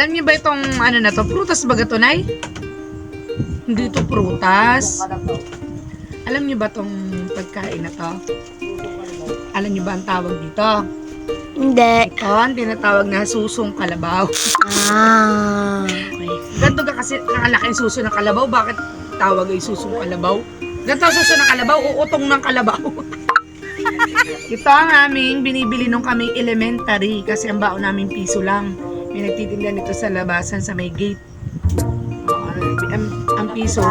Alam niyo ba itong ano na to? Prutas ba ito, Nay? Hindi ito prutas. Alam niyo ba itong pagkain na to? Alam niyo ba ang tawag dito? Hindi. Ito ang tinatawag na susong kalabaw. Okay. Ganito ka kasi nakalaking suso ng kalabaw. Bakit tawag ay susong kalabaw? Ganito ang suso ng kalabaw, uutong ng kalabaw. Ito ang aming binibili nung kami elementary kasi ang baon namin piso lang. May nagtitinda nito sa labasan sa may gate. Ang piso.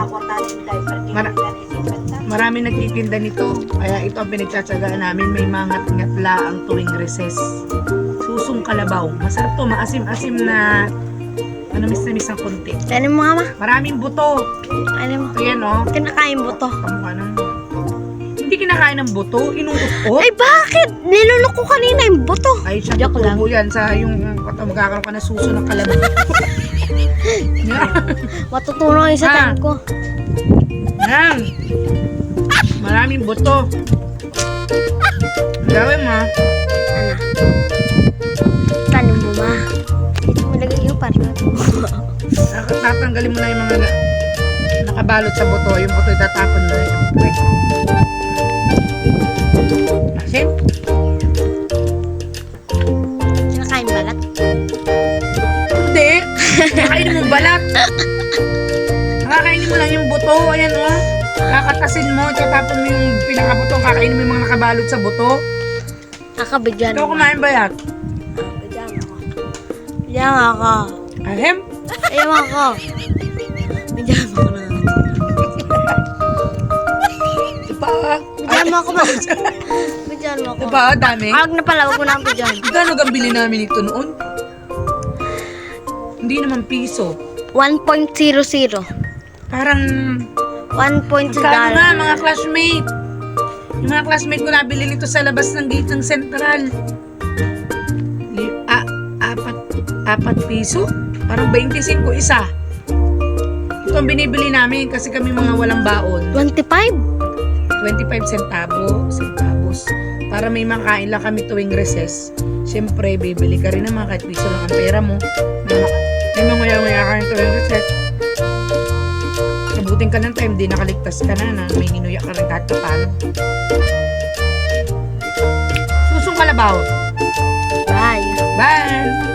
Maraming nagtitinda nito. Kaya ito ang pinagtsatsagaan namin. May mangat-ngatla ang tuwing recess. Susong kalabaw. Masarap to. Maasim-asim na miss-na-miss ang konti. Ano mo, Mama? Maraming buto. Ano mo? So yan o. Kinakain mo to. Kamukha ng... Hindi kinakain ng buto. Inuutot. Ay, bakit? Nilunok ko kanina yung buto. Ay, siya Joke lang. tutubo yan sa yung magkakaroon ka na suso ng kalabaw. Matutunan yung sa time ko. Yan. Maraming buto. Gawin mo. Ano? Tanong mo, Ma. Dito mo lagay yung parang. Tatanggalin mo na yung mga nakabalot sa buto. Yung buto itatapon mo na yung puwet. Kasi? Kinakain balat? Hindi. Nakakainin mo balat. Nakakainin mo lang yung buto. Ayan o. Kakatasin mo. Tatapon mo yung pinakabuto. Kakainin mo yung mga nakabalot sa buto. Kakabigyan Ikaw mo. kumain ba yan? Bigyan ako. Bigyan ako. Ahem? Ayaw ako. Bigyan mo na. Diba? Bigyan mo ako ba? Bigyan mo ako. Diba? Dami. Awag na pala, huwag mo na ang bigyan. Gano'n ang bili namin ito noon? Hindi naman piso. 1.00. Parang 1.00 magkano nga dollar. mga classmate? Yung mga classmate ko nabili nito sa labas ng gate ng Central. Apat piso? Parang 25 isa. Ito ang binibili namin kasi kami mga walang baon. 25? 25 centavos. Para may makain lang kami tuwing recess. Siyempre, bibili ka rin naman kahit piso lang ang pera mo. May mamaya-maya ka rin tuwing recess. Nabuting ka ng time, di nakaligtas ka na may hinuya ka rin kahit paano. Susong kalabaw. Bye. Bye!